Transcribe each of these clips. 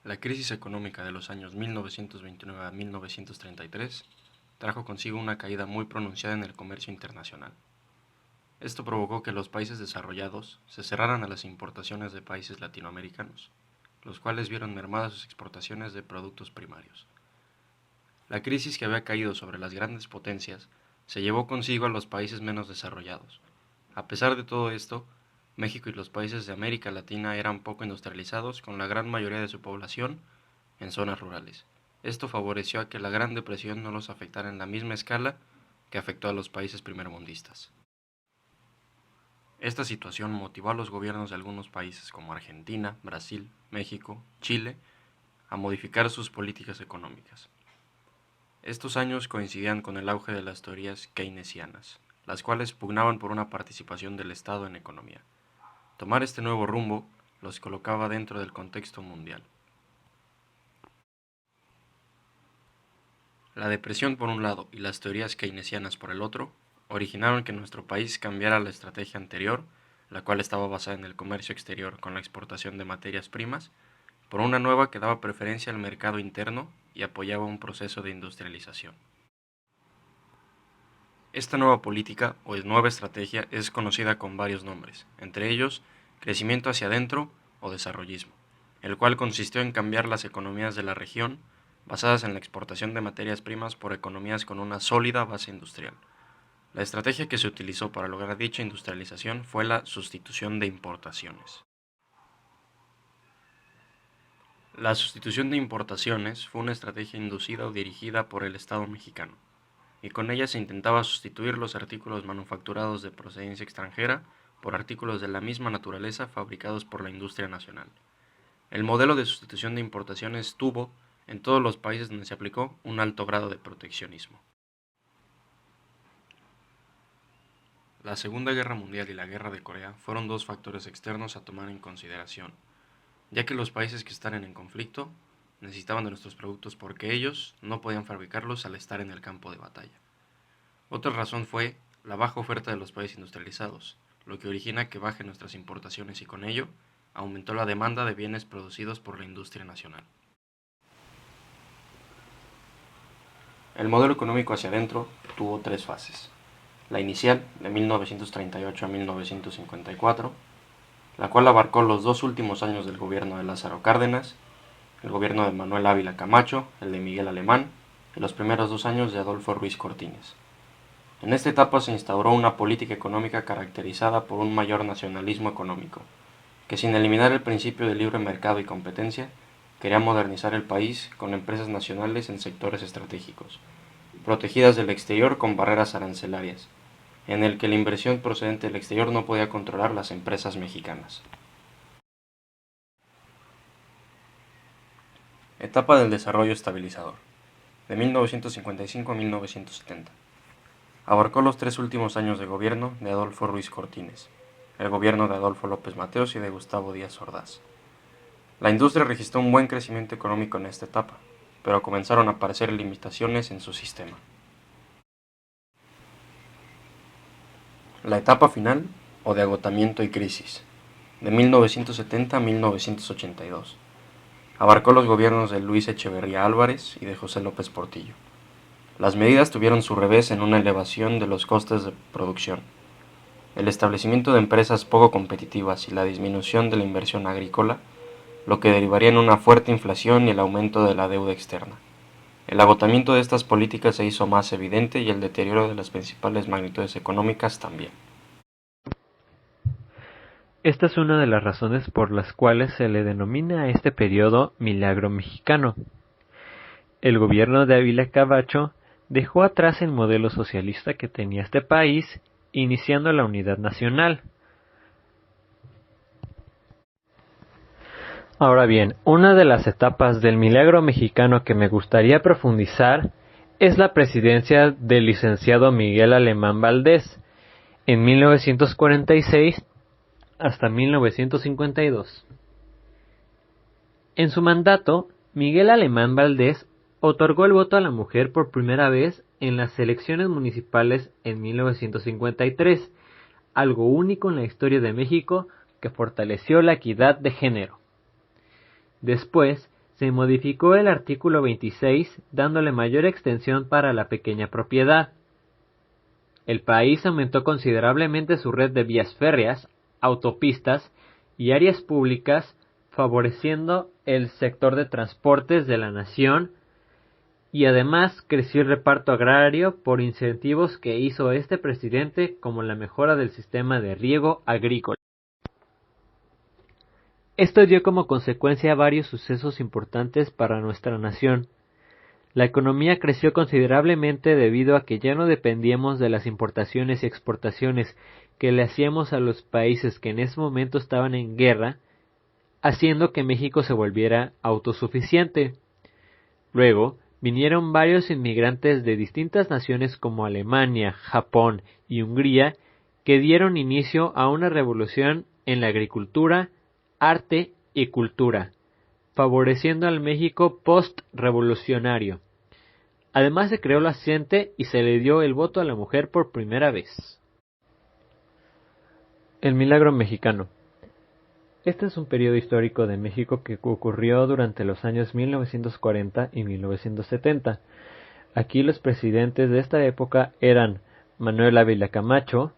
La crisis económica de los años 1929 a 1933 trajo consigo una caída muy pronunciada en el comercio internacional. Esto provocó que los países desarrollados se cerraran a las importaciones de países latinoamericanos, los cuales vieron mermadas sus exportaciones de productos primarios. La crisis que había caído sobre las grandes potencias se llevó consigo a los países menos desarrollados. A pesar de todo esto, México y los países de América Latina eran poco industrializados, con la gran mayoría de su población en zonas rurales. Esto favoreció a que la Gran Depresión no los afectara en la misma escala que afectó a los países primermundistas. Esta situación motivó a los gobiernos de algunos países como Argentina, Brasil, México, Chile, a modificar sus políticas económicas. Estos años coincidían con el auge de las teorías keynesianas, las cuales pugnaban por una participación del Estado en economía. Tomar este nuevo rumbo los colocaba dentro del contexto mundial. La depresión por un lado y las teorías keynesianas por el otro originaron que nuestro país cambiara la estrategia anterior, la cual estaba basada en el comercio exterior con la exportación de materias primas, por una nueva que daba preferencia al mercado interno y apoyaba un proceso de industrialización. Esta nueva política o nueva estrategia es conocida con varios nombres, entre ellos crecimiento hacia adentro o desarrollismo, el cual consistió en cambiar las economías de la región basadas en la exportación de materias primas por economías con una sólida base industrial. La estrategia que se utilizó para lograr dicha industrialización fue la sustitución de importaciones. La sustitución de importaciones fue una estrategia inducida o dirigida por el Estado mexicano, y con ella se intentaba sustituir los artículos manufacturados de procedencia extranjera por artículos de la misma naturaleza fabricados por la industria nacional. El modelo de sustitución de importaciones tuvo, en todos los países donde se aplicó, un alto grado de proteccionismo. La Segunda Guerra Mundial y la Guerra de Corea fueron dos factores externos a tomar en consideración, ya que los países que estaban en conflicto necesitaban de nuestros productos porque ellos no podían fabricarlos al estar en el campo de batalla. Otra razón fue la baja oferta de los países industrializados, lo que origina que bajen nuestras importaciones y con ello aumentó la demanda de bienes producidos por la industria nacional. El modelo económico hacia adentro tuvo tres fases. La inicial, de 1938 a 1954, la cual abarcó los dos últimos años del gobierno de Lázaro Cárdenas, el gobierno de Manuel Ávila Camacho, el de Miguel Alemán y los primeros 2 años de Adolfo Ruiz Cortines. En esta etapa se instauró una política económica caracterizada por un mayor nacionalismo económico, que sin eliminar el principio de libre mercado y competencia, quería modernizar el país con empresas nacionales en sectores estratégicos, protegidas del exterior con barreras arancelarias, en el que la inversión procedente del exterior no podía controlar las empresas mexicanas. Etapa del desarrollo estabilizador, de 1955 a 1970. Abarcó los 3 últimos años de gobierno de Adolfo Ruiz Cortines, el gobierno de Adolfo López Mateos y de Gustavo Díaz Ordaz. La industria registró un buen crecimiento económico en esta etapa, pero comenzaron a aparecer limitaciones en su sistema. La etapa final, o de agotamiento y crisis, de 1970 a 1982. Abarcó los gobiernos de Luis Echeverría Álvarez y de José López Portillo. Las medidas tuvieron su revés en una elevación de los costes de producción, el establecimiento de empresas poco competitivas y la disminución de la inversión agrícola, lo que derivaría en una fuerte inflación y el aumento de la deuda externa. El agotamiento de estas políticas se hizo más evidente y el deterioro de las principales magnitudes económicas también. Esta es una de las razones por las cuales se le denomina a este periodo Milagro Mexicano. El gobierno de Ávila Camacho dejó atrás el modelo socialista que tenía este país, iniciando la unidad nacional. Ahora bien, una de las etapas del Milagro Mexicano que me gustaría profundizar es la presidencia del licenciado Miguel Alemán Valdés, en 1946 hasta 1952. En su mandato, Miguel Alemán Valdés otorgó el voto a la mujer por primera vez en las elecciones municipales en 1953, algo único en la historia de México que fortaleció la equidad de género. Después, se modificó el artículo 26 dándole mayor extensión para la pequeña propiedad. El país aumentó considerablemente su red de vías férreas, autopistas y áreas públicas, favoreciendo el sector de transportes de la nación, y además creció el reparto agrario por incentivos que hizo este presidente, como la mejora del sistema de riego agrícola. Esto dio como consecuencia varios sucesos importantes para nuestra nación. La economía creció considerablemente debido a que ya no dependíamos de las importaciones y exportaciones que le hacíamos a los países que en ese momento estaban en guerra, haciendo que México se volviera autosuficiente. Luego, vinieron varios inmigrantes de distintas naciones como Alemania, Japón y Hungría, que dieron inicio a una revolución en la agricultura, arte y cultura, favoreciendo al México post-revolucionario. Además se creó la CENTE y se le dio el voto a la mujer por primera vez. El milagro mexicano. Este es un periodo histórico de México que ocurrió durante los años 1940 y 1970. Aquí los presidentes de esta época eran Manuel Ávila Camacho,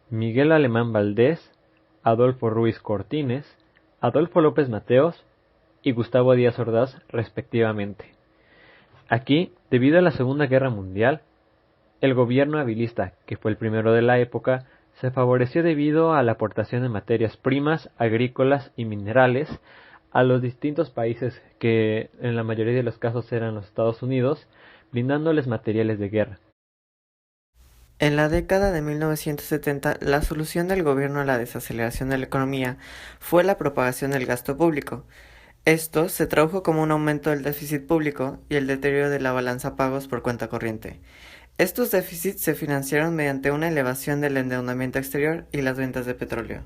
Miguel Alemán Valdés, Adolfo Ruiz Cortines, Adolfo López Mateos y Gustavo Díaz Ordaz, respectivamente. Aquí, debido a la Segunda Guerra Mundial, el gobierno habilista, que fue el primero de la época, se favoreció debido a la aportación de materias primas, agrícolas y minerales a los distintos países que en la mayoría de los casos eran los Estados Unidos, brindándoles materiales de guerra. En la década de 1970, la solución del gobierno a la desaceleración de la economía fue la propagación del gasto público. Esto se tradujo como un aumento del déficit público y el deterioro de la balanza pagos por cuenta corriente. Estos déficits se financiaron mediante una elevación del endeudamiento exterior y las ventas de petróleo.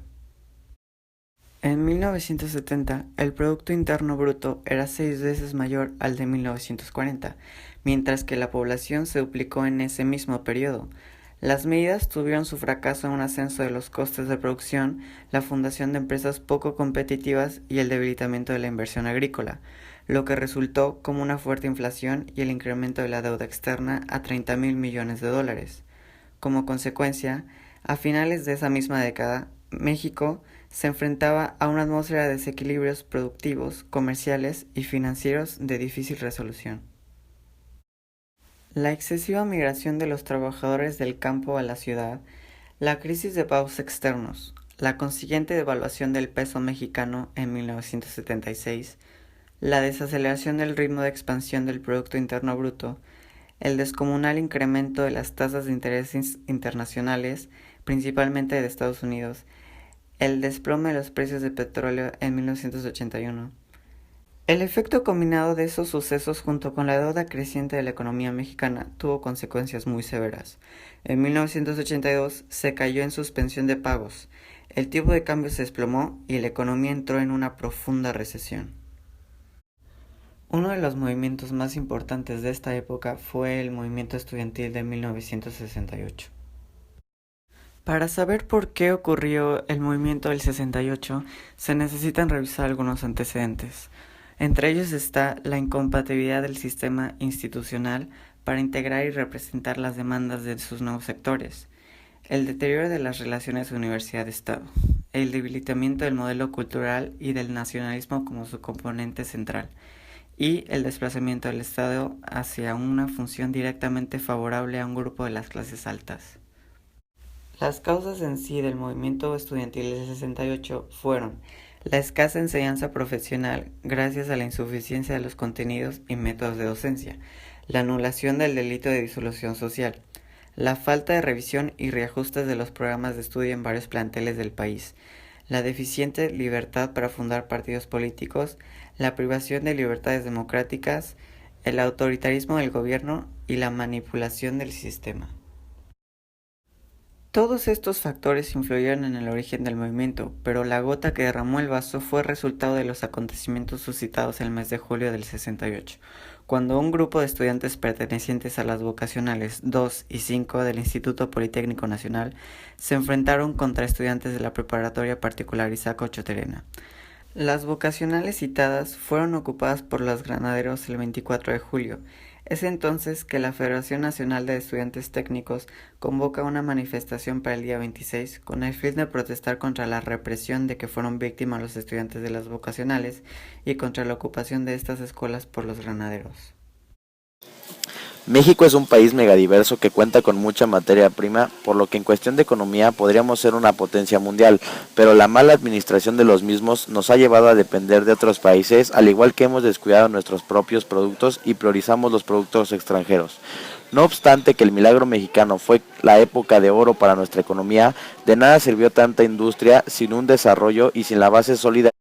En 1970, el Producto Interno Bruto era 6 veces mayor al de 1940, mientras que la población se duplicó en ese mismo periodo. Las medidas tuvieron su fracaso en un ascenso de los costes de producción, la fundación de empresas poco competitivas y el debilitamiento de la inversión agrícola, lo que resultó como una fuerte inflación y el incremento de la deuda externa a $30,000 millones. Como consecuencia, a finales de esa misma década, México se enfrentaba a una atmósfera de desequilibrios productivos, comerciales y financieros de difícil resolución. La excesiva migración de los trabajadores del campo a la ciudad, la crisis de pagos externos, la consiguiente devaluación del peso mexicano en 1976, la desaceleración del ritmo de expansión del Producto Interno Bruto, el descomunal incremento de las tasas de interés internacionales, principalmente de Estados Unidos, el desplome de los precios de petróleo en 1981. El efecto combinado de esos sucesos junto con la deuda creciente de la economía mexicana tuvo consecuencias muy severas. En 1982 se cayó en suspensión de pagos, el tipo de cambio se desplomó y la economía entró en una profunda recesión. Uno de los movimientos más importantes de esta época fue el movimiento estudiantil de 1968. Para saber por qué ocurrió el movimiento del 68, se necesitan revisar algunos antecedentes. Entre ellos está la incompatibilidad del sistema institucional para integrar y representar las demandas de sus nuevos sectores, el deterioro de las relaciones universidad-Estado, el debilitamiento del modelo cultural y del nacionalismo como su componente central, y el desplazamiento del Estado hacia una función directamente favorable a un grupo de las clases altas. Las causas en sí del movimiento estudiantil del 68 fueron la escasa enseñanza profesional gracias a la insuficiencia de los contenidos y métodos de docencia, la anulación del delito de disolución social, la falta de revisión y reajustes de los programas de estudio en varios planteles del país, la deficiente libertad para fundar partidos políticos, la privación de libertades democráticas, el autoritarismo del gobierno y la manipulación del sistema. Todos estos factores influyeron en el origen del movimiento, pero la gota que derramó el vaso fue resultado de los acontecimientos suscitados el mes de julio del 68, cuando un grupo de estudiantes pertenecientes a las vocacionales 2 y 5 del Instituto Politécnico Nacional se enfrentaron contra estudiantes de la preparatoria particular Isaac Ochoa Terena. Las vocacionales citadas fueron ocupadas por los granaderos el 24 de julio. Es entonces que la Federación Nacional de Estudiantes Técnicos convoca una manifestación para el día 26 con el fin de protestar contra la represión de que fueron víctimas los estudiantes de las vocacionales y contra la ocupación de estas escuelas por los granaderos. México es un país megadiverso que cuenta con mucha materia prima, por lo que en cuestión de economía podríamos ser una potencia mundial, pero la mala administración de los mismos nos ha llevado a depender de otros países, al igual que hemos descuidado nuestros propios productos y priorizamos los productos extranjeros. No obstante que el milagro mexicano fue la época de oro para nuestra economía, de nada sirvió tanta industria sin un desarrollo y sin la base sólida